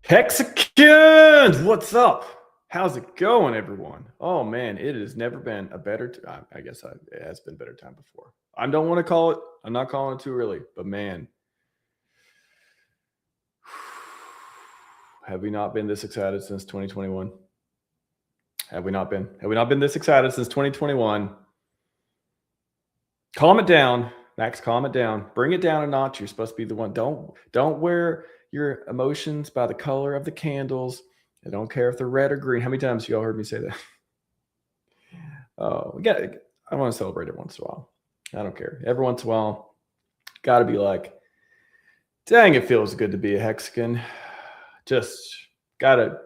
Hexicans, what's up? How's it going, everyone? Oh man, it has never been a better time. I guess it has been a better time before. I don't want to call it. I'm not calling it too early, but man, have we not been this excited since 2021? Have we not been? Have we not been this excited since 2021? Calm it down, Max. Calm it down. Bring it down a notch. You're supposed to be the one. Don't wear your emotions by the color of the candles. I don't care if they're red or green. How many times y'all heard me say that? Oh, I want to celebrate it once in a while. I don't care. Every once in a while, got to be like, dang, it feels good to be a Hexican. Gotta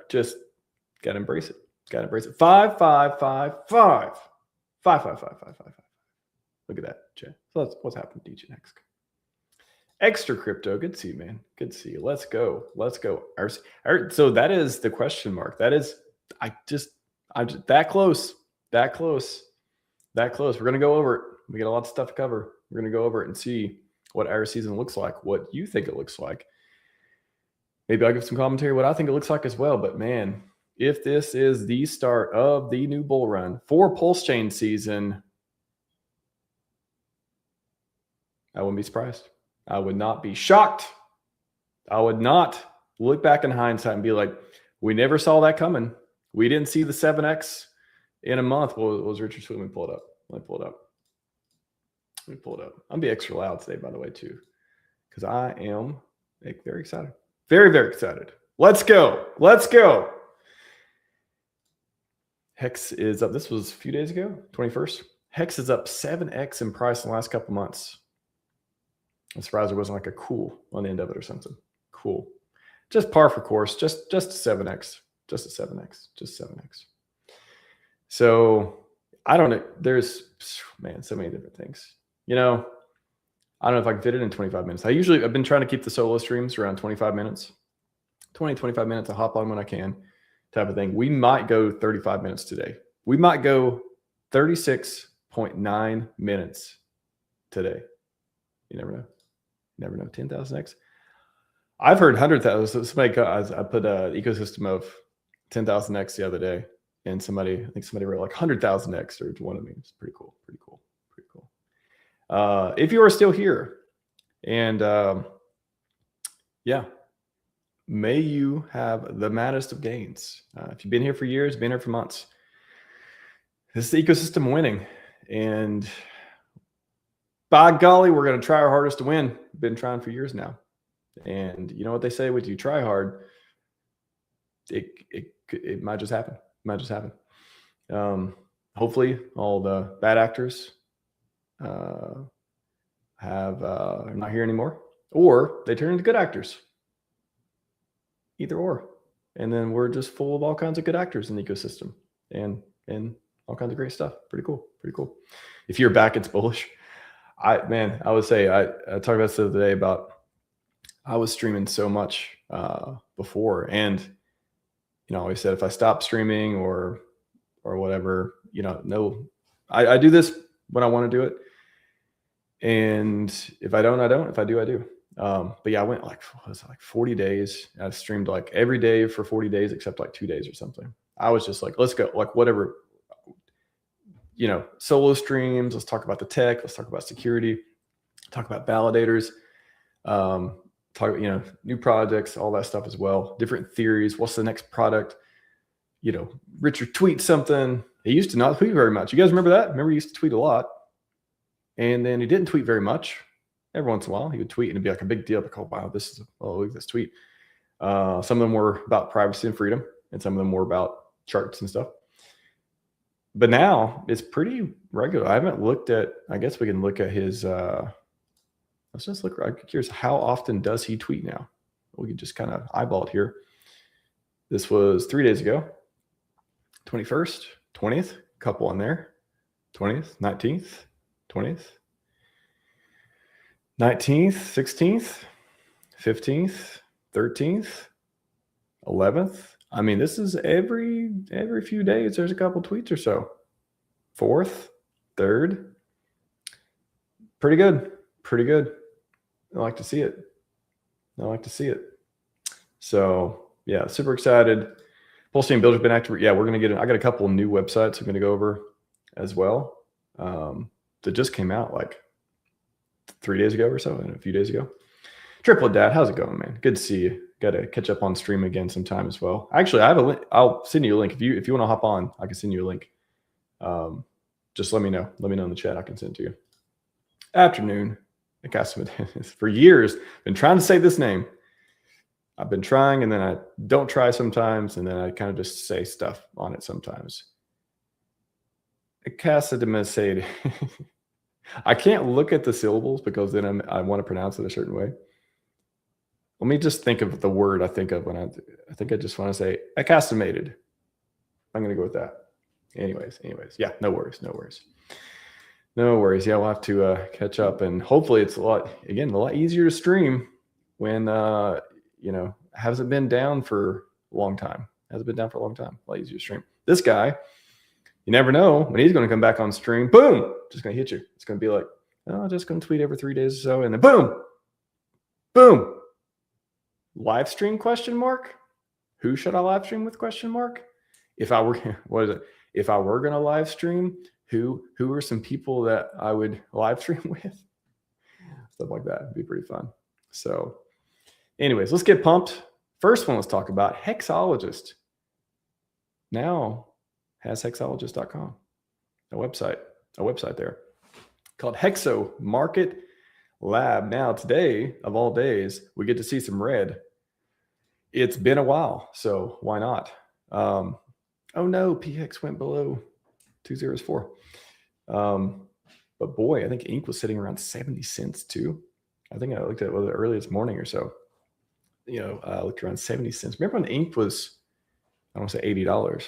embrace it. Gotta embrace it. 5, 5, 5, 5. 5, 5, 5, 5, 5, 5. Look at that, Jay. So that's what's happened to DJ Hexican. Extra crypto. Good to see you, man. Good to see you. Let's go. Let's go. So that is the question mark. That is, I'm just that close. That close. That close. We're going to go over it. We got a lot of stuff to cover. We're going to go over it and see what our season looks like, what you think it looks like. Maybe I'll give some commentary what I think it looks like as well. But man, if this is the start of the new bull run for PulseChain season, I wouldn't be surprised. I would not be shocked. I would not look back in hindsight and be like, we never saw that coming. We didn't see the 7X in a month. What was Richard's tweet? Let me pull it up. Let me pull it up. I'm going to be extra loud today, by the way, too, because I am very excited. Very, very excited. Let's go. Let's go. Hex is up. This was a few days ago, 21st. Hex is up 7X in price in the last couple of months. I'm surprised there wasn't like a cool on the end of it or something. Cool. Just par for course. Just a 7X. Just a 7X. Just 7X. So I don't know. There's, man, so many different things. You know, I don't know if I can fit it in 25 minutes. I've been trying to keep the solo streams around 25 minutes. 25 minutes. I hop on when I can type of thing. We might go 35 minutes today. We might go 36.9 minutes today. You never know. Never know. 10,000X. I've heard 100,000. Somebody, I put an ecosystem of 10,000X the other day, and I think somebody wrote like 100,000X or one of me. It's pretty cool. Pretty cool. Pretty cool. If you are still here, and yeah, may you have the maddest of gains. If you've been here for years, been here for months, this is the ecosystem winning, and by golly, we're going to try our hardest to win. Been trying for years now. And you know what they say, when you try hard, it might just happen. It might just happen. Hopefully all the bad actors are not here anymore, or they turn into good actors. Either or. And then we're just full of all kinds of good actors in the ecosystem and all kinds of great stuff. Pretty cool. Pretty cool. If you're back, it's bullish. I would say I talked about this the other day about I was streaming so much before, and I always said if I stop streaming or whatever, no, I do this when I want to do it, and if I don't, I don't. If I do, I do. But yeah, I went like 40 days. I streamed like every day for 40 days except like 2 days or something. I was just like, let's go, like whatever. Solo streams. Let's talk about the tech. Let's talk about security. Talk about validators. Talk new projects, all that stuff as well. Different theories. What's the next product? Richard tweets something. He used to not tweet very much. You guys remember that? Remember he used to tweet a lot, and then he didn't tweet very much. Every once in a while, he would tweet and it'd be like a big deal. Like, oh wow, look at this tweet. Some of them were about privacy and freedom, and some of them were about charts and stuff. But now it's pretty regular. I haven't looked at, I guess we can look at his, let's just look. I'm curious, how often does he tweet now? We can just kind of eyeball it here. This was 3 days ago, 21st, 20th, couple on there, 20th, 19th, 20th, 19th, 16th, 15th, 13th, 11th. I mean, this is every few days, there's a couple tweets or so. 4th, 3rd. Pretty good. Pretty good. I like to see it. I like to see it. So yeah, super excited. PulseChain Builder's been active. Yeah, we're going to get I got a couple of new websites I'm going to go over as well. That just came out like 3 days ago or so, and a few days ago. Triplet Dad, how's it going, man? Good to see you. Got to catch up on stream again sometime as well. Actually, I have a link. I'll send you a link if you want to hop on. I can send you a link. Just let me know. Let me know in the chat. I can send it to you. Afternoon. For years, been trying to say this name. I've been trying, and then I don't try sometimes, and then I kind of just say stuff on it sometimes. Casa de Mercedes. I can't look at the syllables because then I want to pronounce it a certain way. Let me just think of the word I think of when I think I just want to say acclimated. I'm going to go with that. Anyways. Yeah, no worries. Yeah, we'll have to catch up, and hopefully it's a lot easier to stream when, hasn't been down for a long time. A lot easier to stream. This guy, you never know when he's going to come back on stream. Boom, just going to hit you. It's going to be like, oh, just going to tweet every 3 days or so, and then boom. Live stream ? Who should I live stream with ? If I were if I were going to live stream, who are some people that I would live stream with? Stuff like that would be pretty fun. So anyways, let's get pumped. First one, let's talk about Hexologist. Now has hexologist.com, a website there called Hexo Market Lab. Now today, of all days, we get to see some red. It's been a while, so why not? Oh no, PX went below 204. But boy, I think ink was sitting around 70 cents too. I think I looked at it early this morning or so. I looked around 70 cents. Remember when ink was, I don't want to say $80,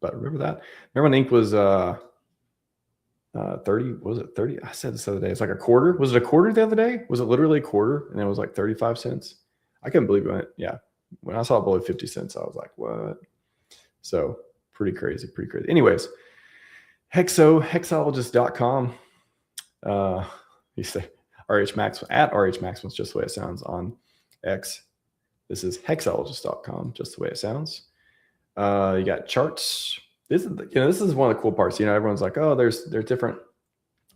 but remember that? Remember when ink was 30, was it 30? I said this the other day. It's like a quarter. Was it a quarter the other day? Was it literally a quarter? And it was like 35 cents. I couldn't believe it. Yeah. When I saw it below 50 cents, I was like, what? So pretty crazy. Anyways, hexologist.com. You say RHMax at RHMax was just the way it sounds on X. This is hexologist.com, just the way it sounds. You got charts. This is one of the cool parts. Everyone's like, oh, there's different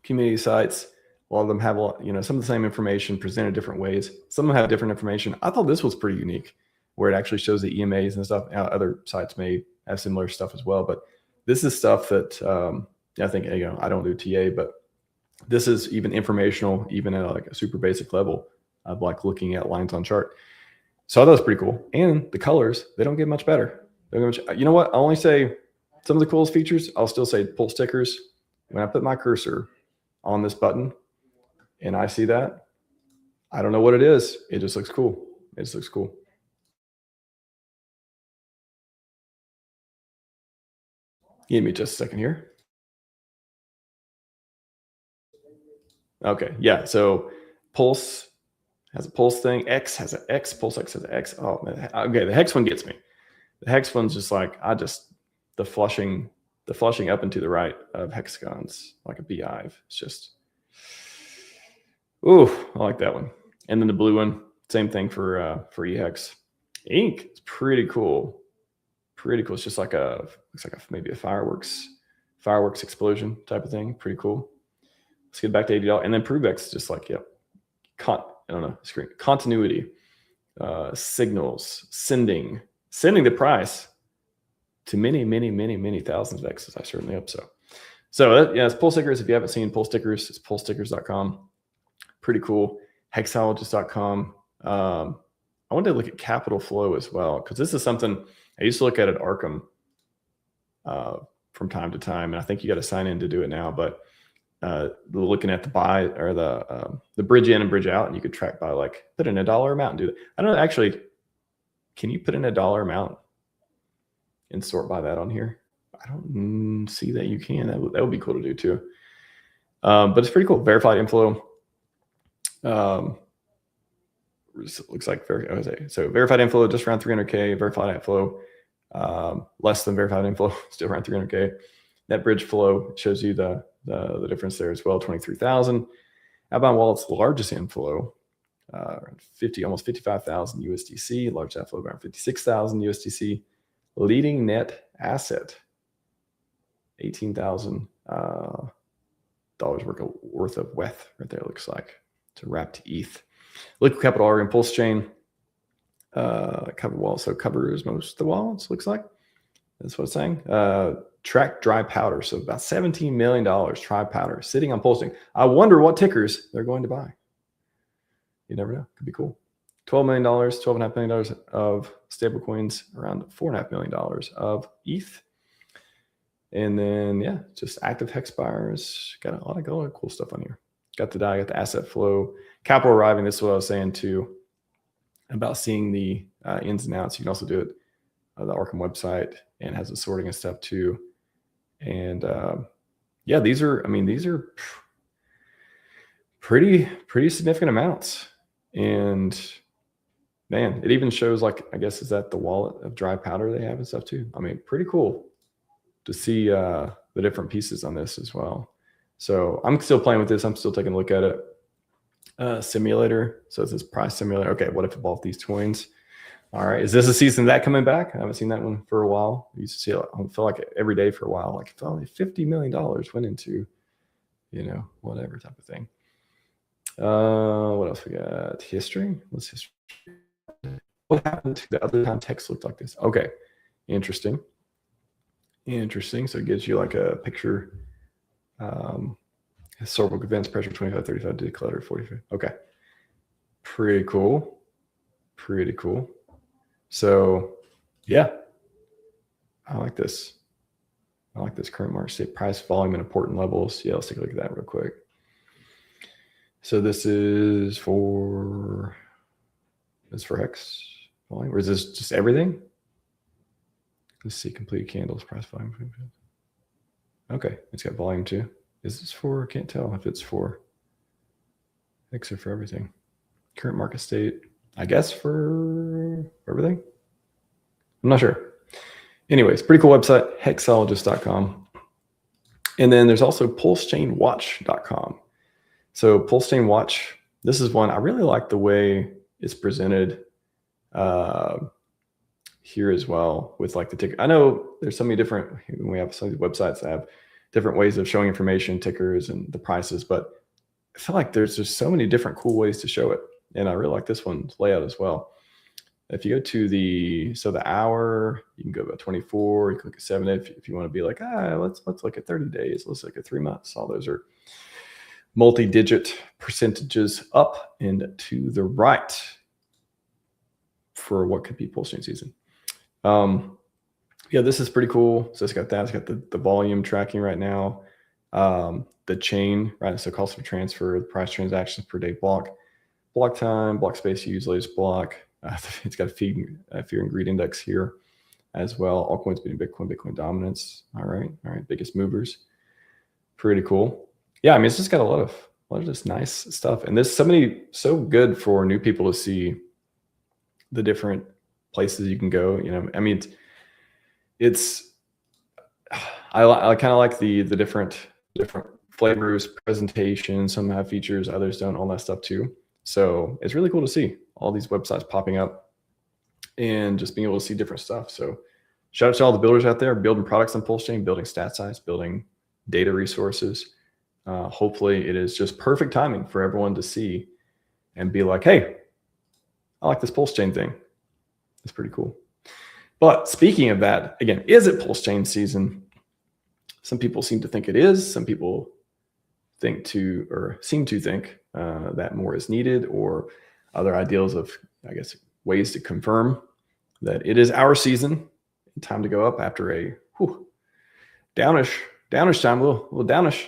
community sites. A lot of them have some of the same information presented different ways. Some of them have different information. I thought this was pretty unique, where it actually shows the EMAs and stuff. Other sites may have similar stuff as well, but this is stuff that I think I don't do TA, but this is even informational, even at like a super basic level of like looking at lines on chart. So that was pretty cool. And the colors, they don't get much better. You know what? I only say some of the coolest features. I'll still say pull stickers. When I put my cursor on this button and I see that, I don't know what it is. It just looks cool. Give me just a second here. Okay, yeah. So Pulse has a Pulse thing. X has an X. PulseX has an X. Oh man. Okay, the Hex one gets me. The Hex one's just like the flushing up and to the right of hexagons like a beehive. It's just, ooh, I like that one. And then the blue one, same thing for eHex. Ink is pretty cool. It's just like looks like maybe a fireworks explosion type of thing. Pretty cool. Let's get back to $80. And then PruveX, just like, yep. Continuity, signals, sending the price to many thousands of X's. I certainly hope so. So it's Pull Stickers. If you haven't seen Pull Stickers, it's pullstickers.com. Pretty cool. Hexologist.com. I wanted to look at Capital Flow as well, because this is something I used to look at Arkham from time to time, and I think you got to sign in to do it now. But looking at the buy or the bridge in and bridge out, and you could track by like put in a dollar amount and do that. I don't know, actually, can you put in a dollar amount and sort by that on here? I don't see that you can. That would be cool to do too. But it's pretty cool. Verified inflow. Looks like so verified inflow just around 300K. Verified outflow less than verified inflow, still around 300K. Net bridge flow shows you the difference there as well, 23,000. Outbound wallet's largest inflow, around 50, almost 55,000 USDC, large outflow around 56,000 USDC, leading net asset, $18,000 worth of WETH right there, looks like. It's a wrapped ETH. Liquid Capital already in PulseChain. Covered wallet, so covers most of the wallets, looks like. That's what it's saying. Track dry powder, so about $17 million dry powder sitting on PulseChain. I wonder what tickers they're going to buy. You never know. Could be cool. $12 million, $12.5 million of stable coins, around $4.5 million of ETH. And then, yeah, just active hex buyers. Got a lot of cool stuff on here. Got the DAI, got the asset flow. Capital arriving. This is what I was saying too about seeing the ins and outs. You can also do it on the Arkham website, and has the sorting and stuff too. And yeah, these are pretty significant amounts. And man, it even shows, like, I guess, is that the wallet of dry powder they have and stuff too. I mean, pretty cool to see the different pieces on this as well. So I'm still playing with this. I'm still taking a look at it. Simulator. So it's this price simulator. Okay, what if I bought these coins? All right. Is this a season of that coming back? I haven't seen that one for a while. I used to see it, I feel like every day for a while. Like, if only $50 million went into, whatever type of thing. What else we got? History. What's history? What happened to the other time text looked like this? Okay. Interesting. So it gives you like a picture. Historical events, pressure 25, 35, declutter 45. Okay. Pretty cool. So yeah, I like this. Current market state, price, volume, and important levels. Yeah, let's take a look at that real quick. So this is for hex volume, or is this just everything? Let's see, completed candles, price, volume. Okay, it's got volume too. Is this for, I can't tell if it's for hex or for everything. Current market state, I guess for everything. I'm not sure. Anyways, pretty cool website, hexologist.com. And then there's also pulsechainwatch.com. So PulseChain Watch, this is one, I really like the way it's presented here as well, with like the ticker. I know there's so many different, we have some of these websites that have different ways of showing information, tickers and the prices, but I feel like there's just so many different cool ways to show it. And I really like this one's layout as well. If you go to the hour, you can go about 24, you click a 7 if you want to be like, let's look at 30 days, let's look at 3 months. All those are multi-digit percentages up and to the right for what could be PulseChain season. Yeah, this is pretty cool. So it's got that. It's got the volume tracking right now, the chain, right? So cost of transfer, the price transactions per day, block time, block space used, latest block. It's got a fear and greed index here as well. Altcoins beating Bitcoin dominance. All right, biggest movers. Pretty cool. Yeah, I mean, it's just got a lot of just nice stuff, and there's so good for new people to see the different places you can go. I mean, I kind of like the different flavors, presentations. Some have features, others don't. All that stuff too. So it's really cool to see all these websites popping up and just being able to see different stuff. So shout out to all the builders out there building products on PulseChain, building stat size, building data resources. Hopefully it is just perfect timing for everyone to see and be like, hey, I like this PulseChain thing. It's pretty cool. But speaking of that, again, is it PulseChain season? Some people seem to think it is. Some people seem to think that more is needed, or other ideals of, I guess, ways to confirm that it is our season. Time to go up after a downish time, a little downish.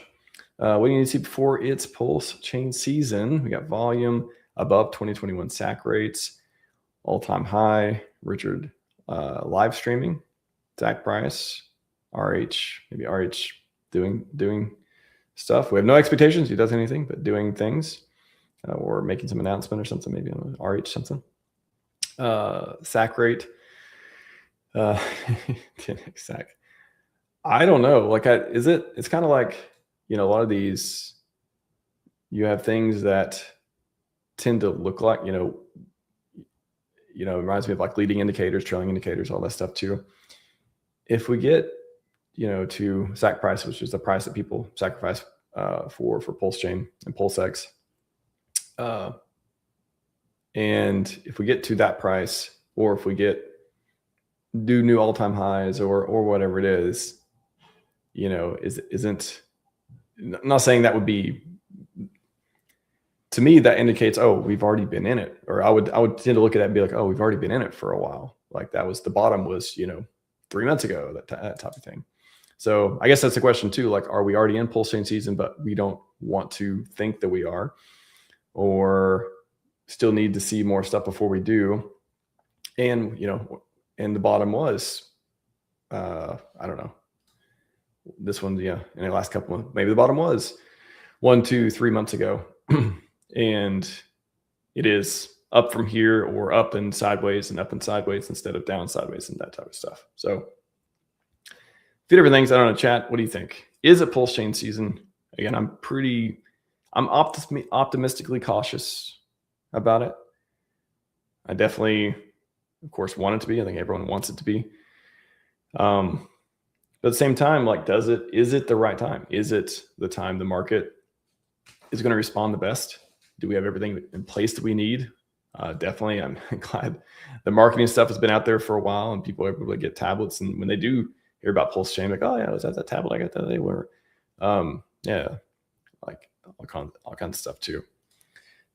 What do you need to see before it's PulseChain season? We got volume above 2021 SAC rates, all-time high. Richard live streaming, Zach Price, maybe RH doing stuff. We have no expectations. He does anything but doing things, or making some announcement or something, maybe on RH something. SAC rate. SAC. I don't know. Like, it's kind of like, a lot of these, you have things that tend to look like, it reminds me of like leading indicators, trailing indicators, all that stuff too. If we get, to sac price, which is the price that people sacrifice for PulseChain and PulseX, and if we get to that price, or if we do new all-time highs or whatever it is, isn't, I'm not saying that would be, to me, that indicates, oh, we've already been in it. Or I would tend to look at that and be like, oh, we've already been in it for a while. Like that was the bottom was, 3 months ago, that type of thing. So I guess that's the question too. Like, are we already in PulseChain season, but we don't want to think that we are, or still need to see more stuff before we do? And, and the bottom was, I don't know, this one, in the last couple of, maybe the bottom was 1, 2, 3 months ago. And it is up from here, or up and sideways instead of down sideways and that type of stuff. So few different things. I don't know, chat, what do you think? Is it PulseChain season? Again, I'm optimistically cautious about it. I definitely, of course, want it to be. I think everyone wants it to be. But at the same time, like, is it the right time? Is it the time the market is going to respond the best? Do we have everything in place that we need? Definitely. I'm glad the marketing stuff has been out there for a while, and people are able to get tablets. And when they do hear about PulseChain, like, oh yeah, I was at that tablet, I got that. They were, yeah, like all kinds of stuff too.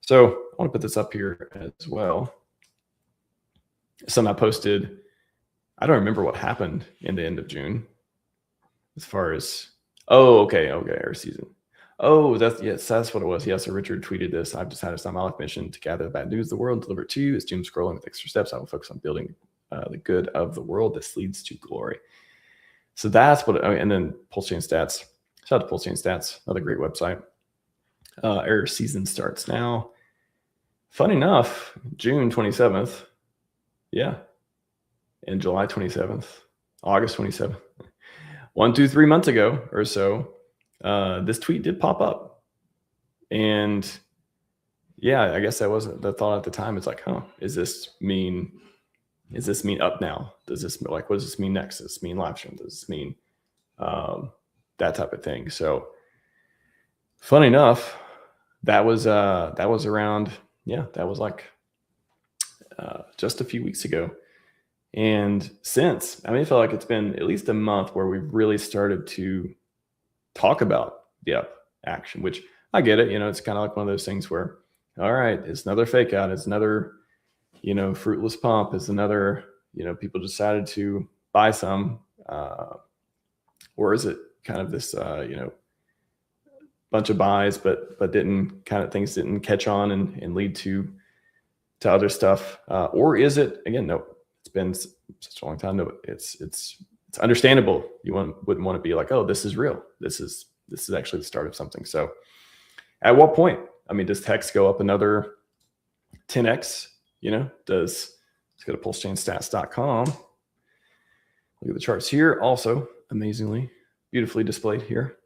So I want to put this up here as well. Something I posted. I don't remember what happened in the end of June, as far as, okay, air season. Oh, that's what it was. Yes, so Richard tweeted this. I've decided it's not my life mission to gather the bad news of the world, deliver it to you. As doom scrolling with extra steps, I will focus on building the good of the world. This leads to glory. So that's what, and then PulseChain Stats. Shout out to PulseChain Stats, another great website. Air season starts now. Fun enough, June 27th. Yeah. And July 27th, August 27th. 1, 2, 3 months ago or so, this tweet did pop up. And yeah, I guess that wasn't the thought at the time. It's like, does this mean up now? Does this, like, what does this mean next? Does this mean live stream? Does this mean that type of thing? So funny enough, that was around, that was like just a few weeks ago. And since, I feel like it's been at least a month where we've really started to talk about action, which I get it. It's kind of like one of those things where, all right, it's another fake out. It's another, fruitless pump. It's another, people decided to buy some, or is it kind of this, bunch of buys, but things didn't catch on and lead to other stuff. Or is it, again, no, it's been such a long time. No, it's understandable. You wouldn't want to be like, oh, this is real. This is actually the start of something. So at what point, does Hex go up another 10x? Let's go to pulsechainstats.com. Look at the charts here. Also, amazingly, beautifully displayed here.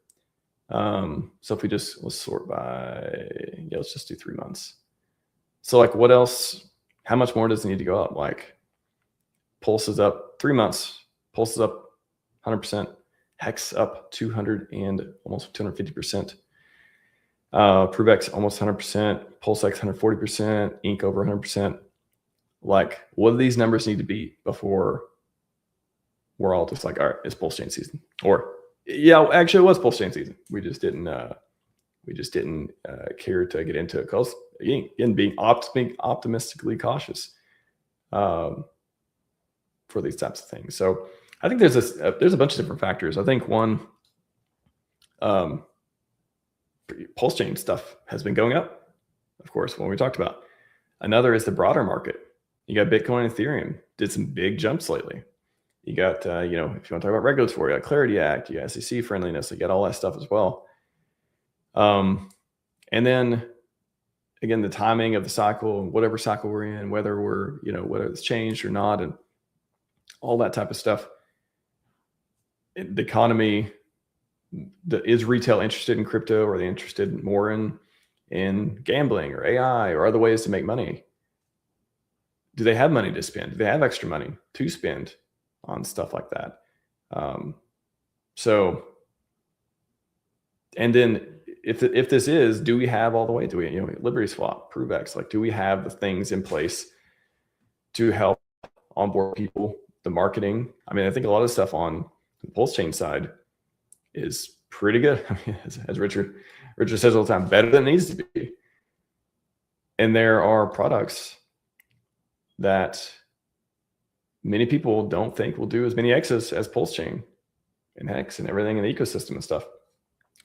So if we let's sort by, let's just do 3 months. So like, what else, how much more does it need to go up? Like, Pulse is up 3 months. Pulse is up 100%. Hex up 200 and almost 250%. ProveX almost 100%. PulseX 140%. Ink over 100%. Like, what do these numbers need to be before we're all just like, all right, it's PulseChain season? Or actually, it was PulseChain season. We just didn't care to get into it because, again, being optimistically cautious for these types of things. So I think there's a bunch of different factors. I think one, PulseChain stuff has been going up, of course, when we talked about. Another is the broader market. You got Bitcoin Ethereum did some big jumps lately. You got, if you want to talk about regulatory, you got Clarity Act, you got SEC friendliness, you got all that stuff as well. And then again, the timing of the cycle, whatever cycle we're in, whether whether it's changed or not, and all that type of stuff. The economy, is retail interested in crypto? Or are they interested more in, in gambling or AI or other ways to make money? Do they have money to spend? Do they have extra money to spend on stuff like that? And then if this is, do we have all the way? Do we, Liberty Swap, ProveX, like, do we have the things in place to help onboard people, the marketing? I mean, I think a lot of stuff on the PulseChain side is pretty good. I mean, as Richard says all the time, better than it needs to be. And there are products that many people don't think will do as many X's as PulseChain and Hex and everything in the ecosystem and stuff.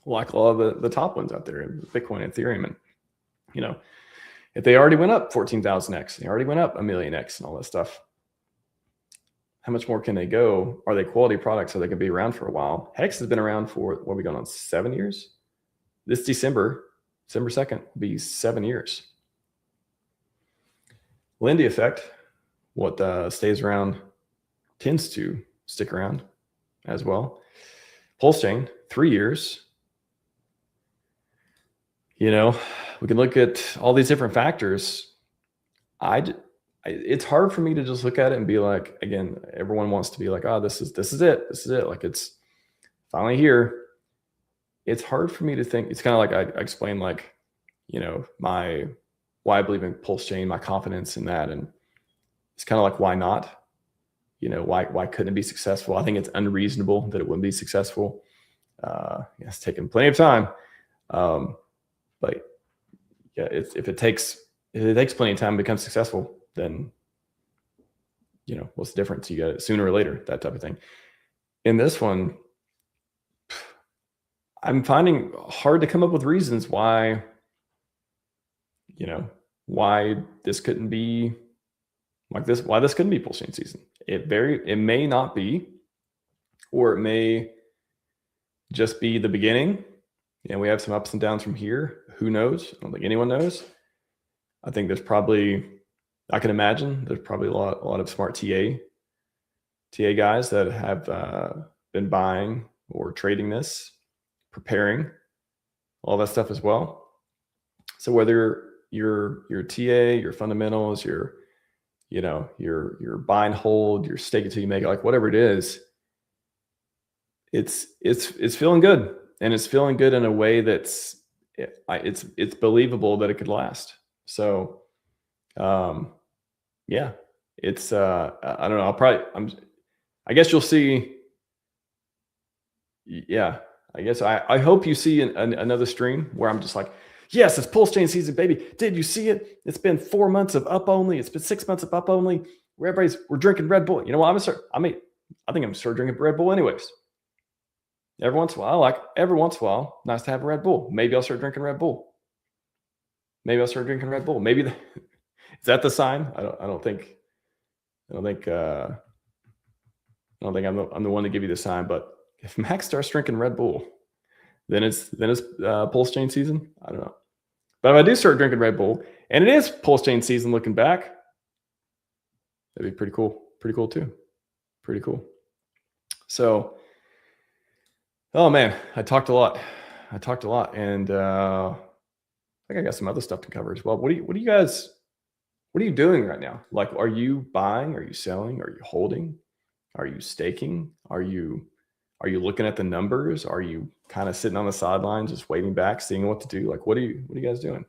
Like a lot of the top ones out there, Bitcoin, Ethereum, and if they already went up 14,000x, they already went up 1,000,000x and all that stuff. How much more can they go? Are they quality products so they can be around for a while? Hex has been around for, what are we going on, 7 years? This December 2nd, will be 7 years. Lindy effect, what stays around tends to stick around as well. PulseChain, 3 years. We can look at all these different factors. It's hard for me to just look at it and be like, again, everyone wants to be like, oh, this is it. Like, it's finally here. It's hard for me to think. It's kind of like I explained, like, why I believe in PulseChain, my confidence in that. And it's kind of like, why not? Why couldn't it be successful? I think it's unreasonable that it wouldn't be successful. It's taken plenty of time. But yeah, if it takes plenty of time to become successful, then what's the difference? You got it sooner or later, that type of thing. In this one, I'm finding hard to come up with reasons why this couldn't be like this, why this couldn't be PulseChain season. It may not be, or it may just be the beginning. We have some ups and downs from here. Who knows? I don't think anyone knows. I think I can imagine there's probably a lot of smart TA guys that have been buying or trading this, preparing, all that stuff as well. So whether your TA, your fundamentals, your buy and hold, your stake it till you make it, like whatever it is, it's feeling good. And it's feeling good in a way that's it's believable that it could last. So, yeah, it's I don't know. I guess you'll see. Yeah, I guess I hope you see another stream where I'm just like, yes, it's PulseChain season, baby. Did you see it? It's been 4 months of up only. It's been 6 months of up only. Where we're drinking Red Bull. You know what? I think I'm gonna start drinking Red Bull anyways. Every once in a while, nice to have a Red Bull. Maybe I'll start drinking Red Bull. Maybe is that the sign? I don't think I'm the one to give you the sign. But if Max starts drinking Red Bull, then it's PulseChain season. I don't know. But if I do start drinking Red Bull and it is PulseChain season, looking back, that'd be pretty cool. Pretty cool too. Pretty cool. So. Oh man, I talked a lot, and I think I got some other stuff to cover as well. What are you doing right now? Like, are you buying? Are you selling? Are you holding? Are you staking? Are you looking at the numbers? Are you kind of sitting on the sidelines, just waiting back, seeing what to do? Like, what are you guys doing?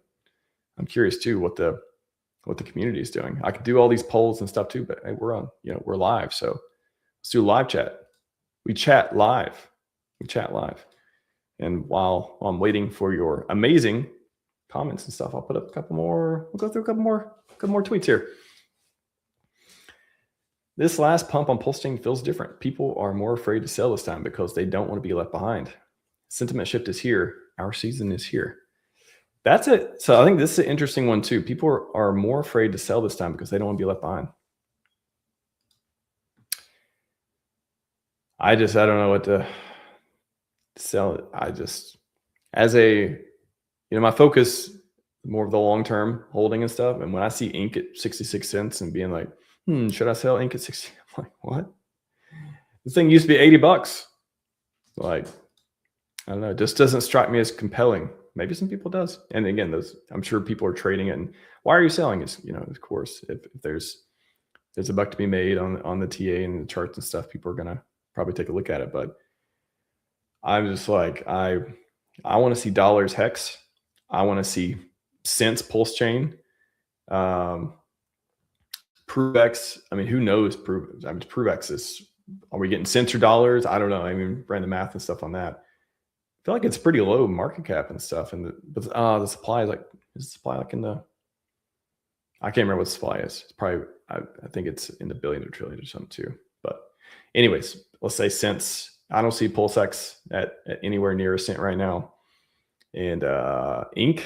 I'm curious too what the community is doing. I could do all these polls and stuff too, but hey, we're live, so let's do a live chat. We chat live. And while I'm waiting for your amazing comments and stuff, I'll put up a couple more. We'll go through a couple more tweets here. This last pump on PulseChain feels different. People are more afraid to sell this time because they don't want to be left behind. Sentiment shift is here. Our season is here. That's it. So I think this is an interesting one too. People are more afraid to sell this time because they don't want to be left behind. I don't know what to sell it. My focus more of the long-term holding and stuff. And when I see ink at 66 cents and being like, should I sell ink at 60? I'm like, what? This thing used to be $80. Like, I don't know. It just doesn't strike me as compelling maybe some people does. And again, those, I'm sure people are trading it. And why are you selling? Is, you know, of course, if there's a buck to be made on the TA and the charts and stuff, people are gonna probably take a look at it. But I'm just like, I want to see dollars hex. I want to see cents PulseChain. ProveX. I mean, who knows? ProveX is. Are we getting cents or dollars? I don't know. I mean, ran the math and stuff on that. I feel like it's pretty low market cap and stuff. And the supply is like, is the supply like in the? I can't remember what the supply is. It's probably, I think it's in the billion or trillion or something too. But anyways, let's say cents. I don't see PulseX at anywhere near a cent right now. And Inc.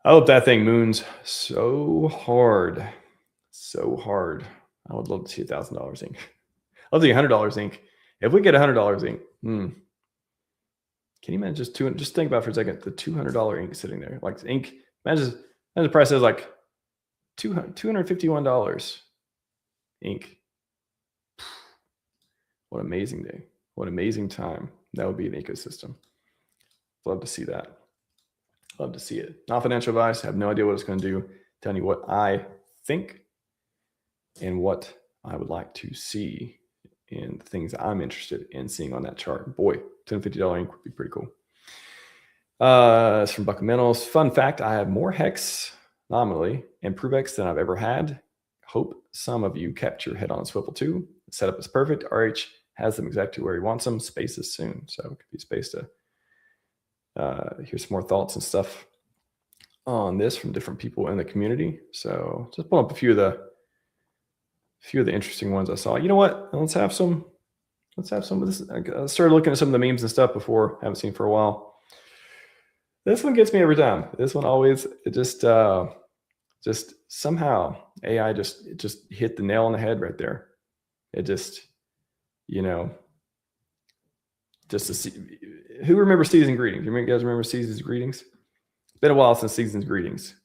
I hope that thing moons so hard. So hard. I would love to see $1,000 Inc. I'll see $100 Inc. If we get $100 Inc. Can you imagine just think about for a second, the $200 Inc. sitting there, like Inc. Imagine the price is like $251 Inc. What an amazing day. What an amazing time. That would be an ecosystem. Love to see that. Love to see it. Not financial advice. I have no idea what it's going to do. Telling you what I think and what I would like to see and the things I'm interested in seeing on that chart. Boy, $1050 Inc. would be pretty cool. It's from Buckamentals. Fun fact, I have more hex nominally and ProveX than I've ever had. Hope some of you kept your head on a swivel too. The setup is perfect. RH has them exactly where he wants them. Spaces soon. So it could be space to hear some more thoughts and stuff on this from different people in the community. So just pull up a few of the interesting ones I saw. You know what? Let's have some of this. I started looking at some of the memes and stuff before. I haven't seen for a while. This one gets me every time. This one always, it just somehow AI just hit the nail on the head right there. It just, you know, just to see, who remembers Season's Greetings? You guys remember Season's Greetings? It's been a while since Season's Greetings.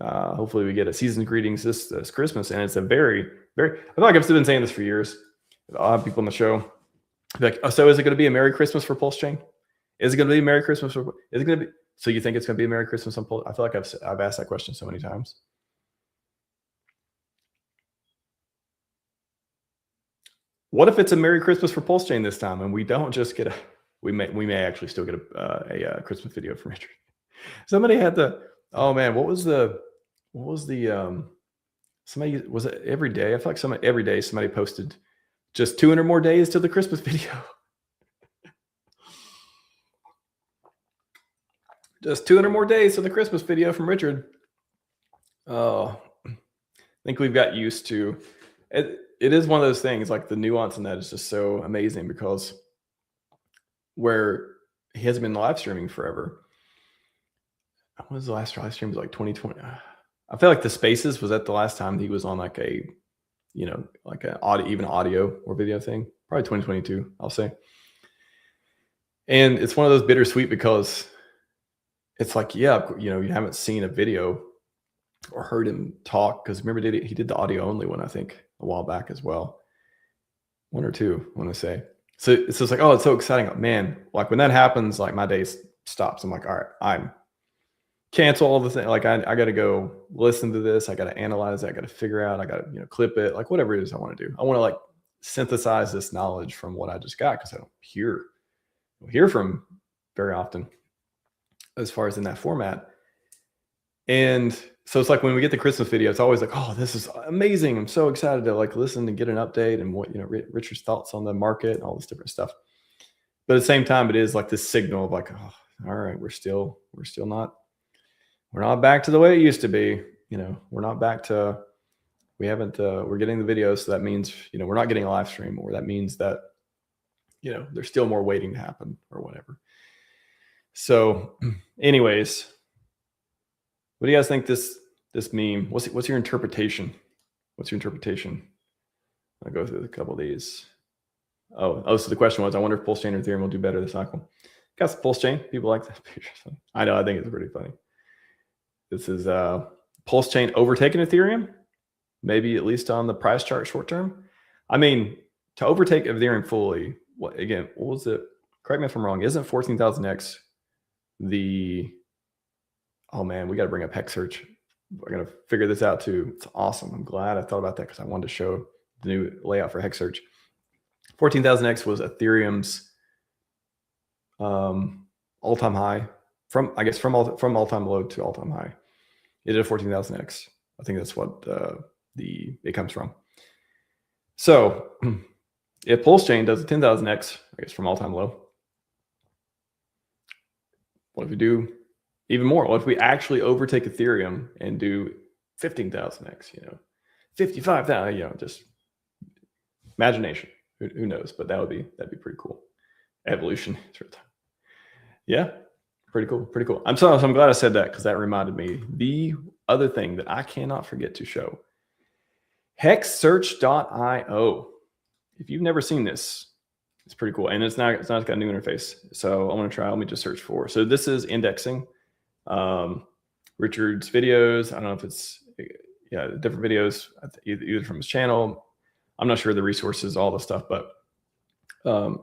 Hopefully we get a Season's Greetings this Christmas. And it's a very, very, I feel like I've been saying this for years. I'll have people on the show like, oh, so is it going to be a Merry Christmas for PulseChain? Is it going to be a Merry Christmas? Is it going to be? So you think it's going to be a Merry Christmas on Pulse? I feel like I've asked that question so many times. What if it's a Merry Christmas for PulseChain this time, and we don't just get we may actually still get a Christmas video from Richard. Somebody had oh man, what was the somebody, was it every day? I feel like every day somebody posted just 200 more days to the Christmas video. Just 200 more days to the Christmas video from Richard. Oh, I think we've got used to it. It is one of those things, like the nuance in that is just so amazing, because where he hasn't been live streaming forever. When was the last live stream? It was like 2020. I feel like the Spaces was at the last time he was on like a, you know, like an audio or video thing. Probably 2022, I'll say. And it's one of those bittersweet, because it's like, yeah, you know, you haven't seen a video or heard him talk, because remember he did the audio only one, I think, a while back as well. One or two, I want to say. So it's just like, oh, it's so exciting. Man, like when that happens, like my day stops. I'm like, all right, I'm cancel all the things. Like I got to go listen to this. I got to analyze it. I got to figure out, I got to, you know, clip it, like whatever it is I want to do. I want to like synthesize this knowledge from what I just got, because I don't hear from very often as far as in that format. And so it's like when we get the Christmas video, it's always like, oh, this is amazing. I'm so excited to like listen and get an update and what, you know, Richard's thoughts on the market and all this different stuff. But at the same time, it is like this signal of like, oh, all right, we're not back to the way it used to be. You know, we're not back to, we're getting the videos. So that means, you know, we're not getting a live stream, or that means that, you know, there's still more waiting to happen or whatever. So anyways, what do you guys think this meme? What's your interpretation? What's your interpretation? I'll go through a couple of these. Oh, so the question was, I wonder if PulseChain or Ethereum will do better this cycle. Got some PulseChain. People like that picture. I know, I think it's pretty funny. This is PulseChain overtaking Ethereum, maybe at least on the price chart short term. I mean, to overtake Ethereum fully, what was it? Correct me if I'm wrong. Isn't 14,000X Oh man, we got to bring up hex search. We're going to figure this out too. It's awesome. I'm glad I thought about that because I wanted to show the new layout for hex search. 14,000x was Ethereum's all-time high from all-time low to all-time high. It did a 14,000x. I think that's what it comes from. So if PulseChain does a 10,000x, I guess from all-time low, what if we do even more? What if we actually overtake Ethereum and do 15,000x? 55,000. Just imagination. Who knows? But that'd be pretty cool. Evolution. Yeah, pretty cool. Pretty cool. I'm glad I said that because that reminded me the other thing that I cannot forget to show. Hexsearch.io. If you've never seen this, it's pretty cool. And it's not got a new interface. So I want to try. Let me just search for. So this is indexing Richard's videos. I don't know if it's different videos either from his channel. I'm not sure the resources, all the stuff, but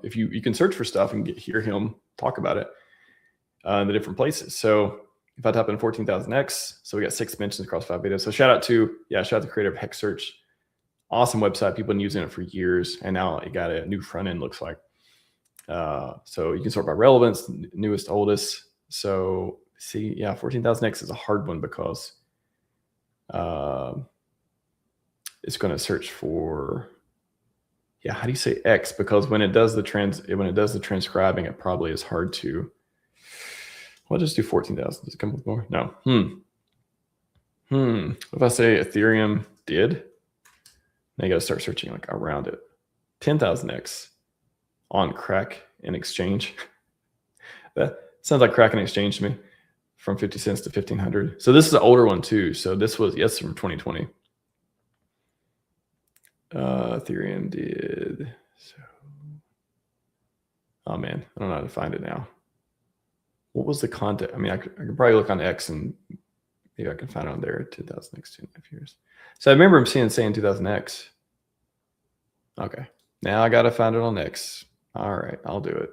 if you can search for stuff and hear him talk about it in the different places. So if I type in 14,000x, so we got 6 mentions across 5 videos. So shout out to the creator of Hex Search. Awesome website. People have been using it for years, and now it got a new front end, looks like. So you can sort by relevance, newest, oldest. So see, 14,000x is a hard one because it's going to search for, how do you say X? Because when it does the transcribing, it probably is hard to. We'll just do 14,000. Does it come with more? No. If I say Ethereum did, now you got to start searching like around it. 10,000x on crack and exchange. That sounds like crack and exchange to me, from 50 cents to 1,500. So this is an older one too. So this was from 2020. Ethereum did. So, oh man, I don't know how to find it now. What was the content? I mean, I could probably look on X and maybe I can find it on there. 2000x, 2.5 years. So I remember him saying 2000x. Okay, now I got to find it on X. All right, I'll do it.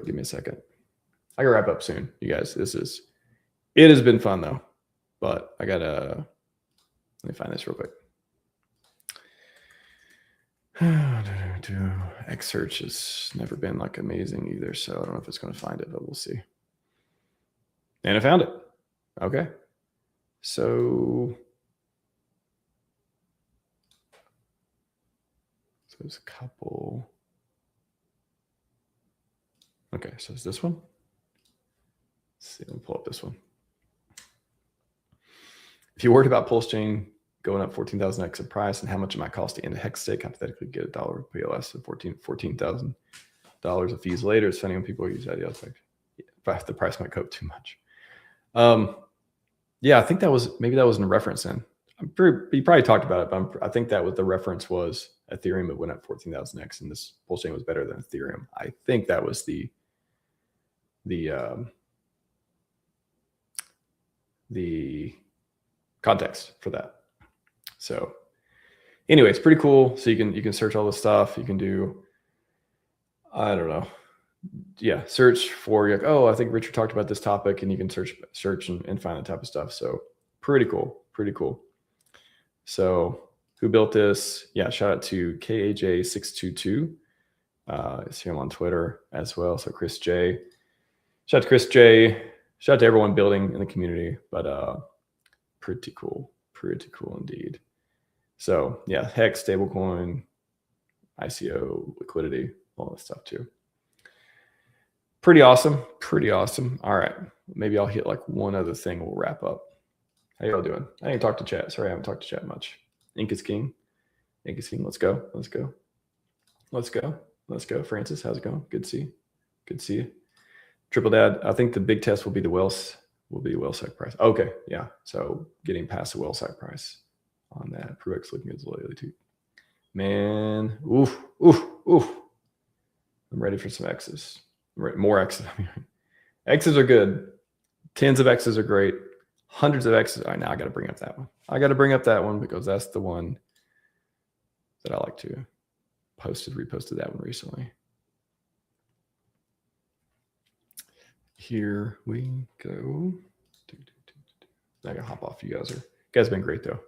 Give me a second. I can wrap up soon, you guys. It has been fun though, but I gotta, let me find this real quick. X search has never been like amazing either, so I don't know if it's going to find it, but we'll see. And I found it. Okay, so there's a couple. Okay, so it's this one. Let's see, let me pull up this one. If you're worried about PulseChain going up 14,000x in price and how much it might cost to end a hex stake, hypothetically get $1 POS and $14,000 of fees later, it's funny when people use that. The price might go up too much. I think maybe that was in a reference then. You probably talked about it, but I think that was the reference was Ethereum. It went up 14,000x, and this PulseChain was better than Ethereum. I think that was the context for that. So anyway, it's pretty cool. So you can search all this stuff. You can do, I don't know. Yeah. Search for I think Richard talked about this topic, and you can search and find that type of stuff. So pretty cool. Pretty cool. So who built this? Yeah. Shout out to KAJ622. See him on Twitter as well. So Chris J. Shout out to Chris J. Shout out to everyone building in the community, but pretty cool indeed. So yeah, Hex, stablecoin, ICO, liquidity, all that stuff too. Pretty awesome. All right, maybe I'll hit like one other thing. We'll wrap up. How y'all doing? I ain't talked to chat. Sorry, I haven't talked to chat much. Ink is king. Let's go. Francis, how's it going? Good to see you. Triple Dad, I think the big test will be the whale sec price. Okay, yeah. So getting past the whale sec price on that. PruX looking good lately too. Man, oof. I'm ready for some X's. More X's. X's are good. Tens of X's are great. Hundreds of X's. All right, now I got to bring up that one. Because that's the one that I like to reposted that one recently. Here we go. I gotta hop off. You guys have been great though.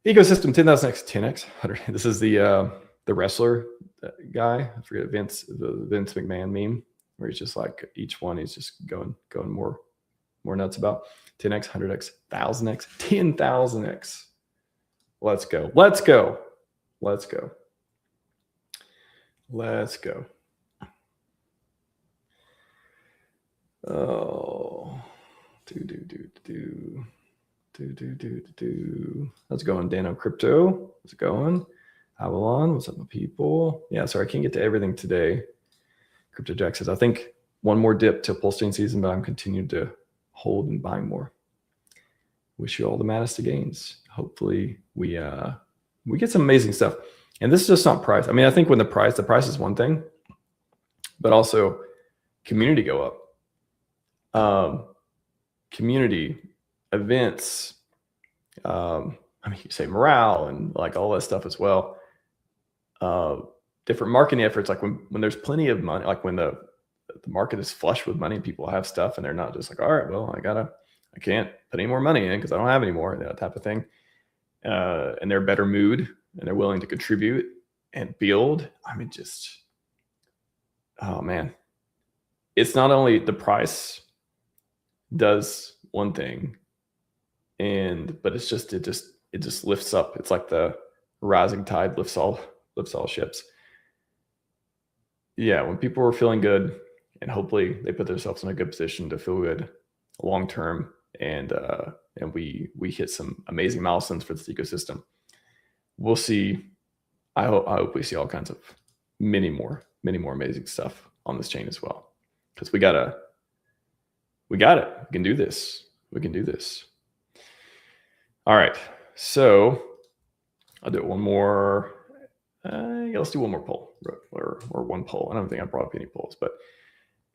Ecosystem 10,000x, 10x, 100. This is the wrestler guy. I forget the Vince McMahon meme where he's just like each one he's just going more nuts about. 10x, 100x, 1000x, 10,000x. Let's go. Let's go. Let's go. Let's go. Oh, How's it going, Dano Crypto? How's it going? Avalon, what's up, my people? Yeah, sorry, I can't get to everything today. Crypto Jack says, I think one more dip till PulseChain season, but I'm continuing to hold and buying more. Wish you all the maddest of gains. Hopefully we get some amazing stuff. And this is just not price. I mean, I think when the price is one thing, but also community go up. Community events, I mean, you say morale and like all that stuff as well. Different marketing efforts, like when there's plenty of money, like when the market is flush with money, people have stuff and they're not just like, all right, well, I can't put any more money in because I don't have any more, that type of thing. And they're better mood and they're willing to contribute and build. I mean, just, oh man, it's not only the price does one thing, but it's just, it just lifts up. It's like the rising tide lifts all ships. Yeah, when people are feeling good, and hopefully they put themselves in a good position to feel good long term, and we hit some amazing milestones for this ecosystem. We'll see. I hope we see all kinds of many more amazing stuff on this chain as well, because we got it. We can do this. We can do this. All right, so I'll do one more. Yeah, let's do one more poll or one poll. I don't think I brought up any polls, but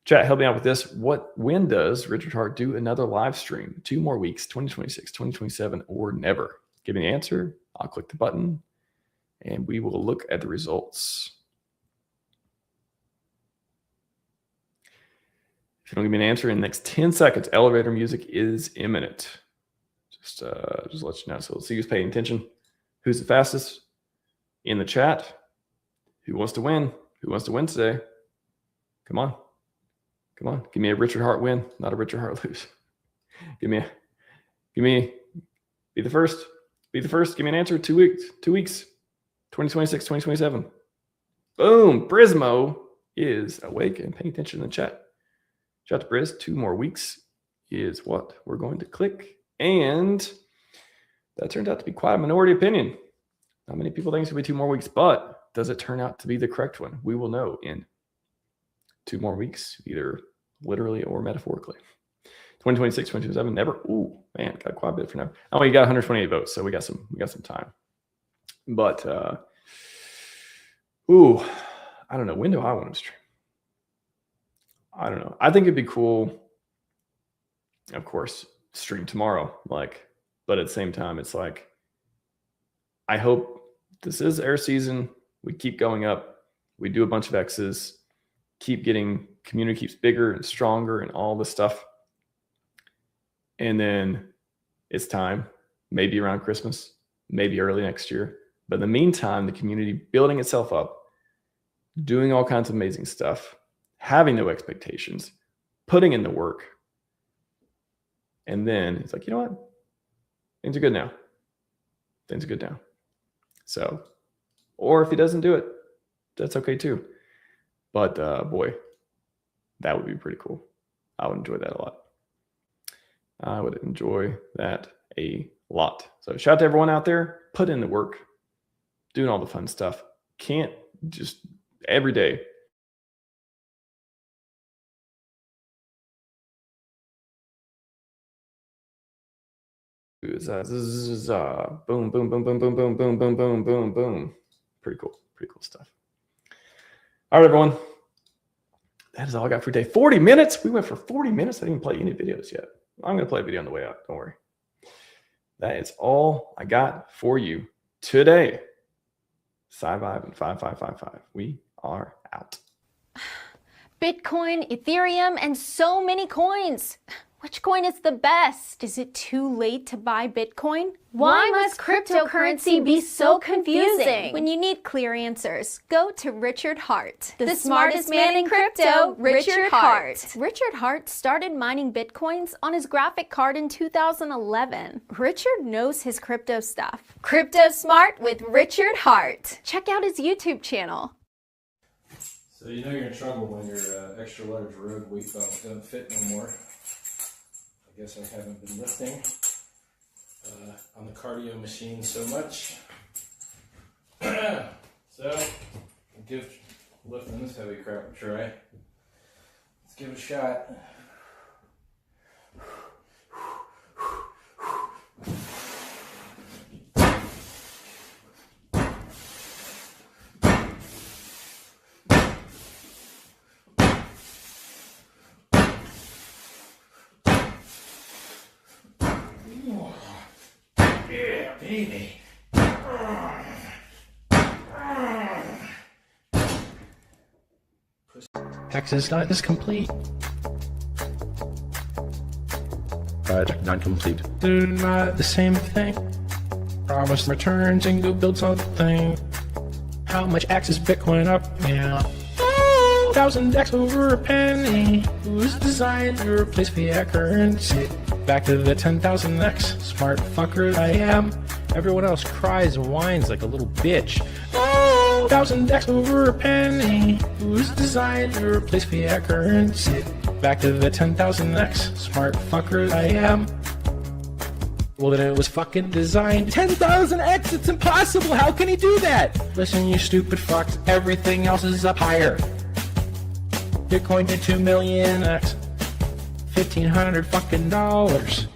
chat, help me out with this. When does Richard Hart do another live stream? 2 more weeks, 2026, 2027, or never? Give me the answer. I'll click the button and we will look at the results. If you don't give me an answer in the next 10 seconds, elevator music is imminent. Just let you know. So let's see who's paying attention. Who's the fastest? In the chat. Who wants to win? Who wants to win today? Come on. Come on. Give me a Richard Hart win, not a Richard Hart lose. Be the first. Be the first. Give me an answer. 2 weeks. 2 weeks. 2026, 2027. Boom. Brismo is awake and paying attention in the chat. Shout out to Briz. 2 more weeks is what we're going to click. And that turned out to be quite a minority opinion. Not many people think it's going to be 2 more weeks, but does it turn out to be the correct one? We will know in 2 more weeks, either literally or metaphorically. 2026, 2027, never. Ooh, man, got quite a bit for now. Oh, you got 128 votes, so we got some time. But I don't know. When do I want to stream? I don't know. I think it'd be cool, of course, stream tomorrow. But at the same time, it's like, I hope this is air season. We keep going up. We do a bunch of X's, community keeps bigger and stronger and all this stuff. And then it's time, maybe around Christmas, maybe early next year. But in the meantime, the community building itself up, doing all kinds of amazing stuff, having no expectations, putting in the work. And then it's like, you know what? Things are good now. Things are good now. So, or if he doesn't do it, that's okay too. But boy, that would be pretty cool. I would enjoy that a lot. I would enjoy that a lot. So shout out to everyone out there, put in the work, doing all the fun stuff. Can't just every day. Boom, boom, boom, boom, boom, boom, boom, boom, boom, boom, boom. Pretty cool stuff. All right, everyone. That is all I got for today. 40 minutes. We went for 40 minutes. I didn't even play any videos yet. I'm going to play a video on the way out. Don't worry. That is all I got for you today. Scivive and 5555. We are out. Bitcoin, Ethereum, and so many coins. Which coin is the best? Is it too late to buy Bitcoin? Why must cryptocurrency be so confusing? When you need clear answers, go to Richard Hart. The smartest man in crypto, Richard Hart. Richard Hart started mining Bitcoins on his graphic card in 2011. Richard knows his crypto stuff. Crypto Smart with Richard Hart. Check out his YouTube channel. So you know you're in trouble when your extra large rogue weight belt doesn't fit no more. I guess I haven't been lifting on the cardio machine so much. So I'll give lifting this heavy crap a try. Let's give it a shot. Yeah, baby. Access is complete. Project not complete. They're not the same thing. Promise returns and go build something. How much X is Bitcoin up now? 1,000x over a penny. Who's designed to replace fiat currency? Back to the 10,000x. Smart fucker I am. Everyone else cries and whines like a little bitch. 1,000x over a penny. Who's designed to replace fiat currency? Back to the 10,000x. Smart fucker I am. Well, then it was fucking designed. 10,000x, it's impossible. How can he do that? Listen, you stupid fucks. Everything else is up higher. Bitcoin to 2 million X. $1,500 fucking dollars.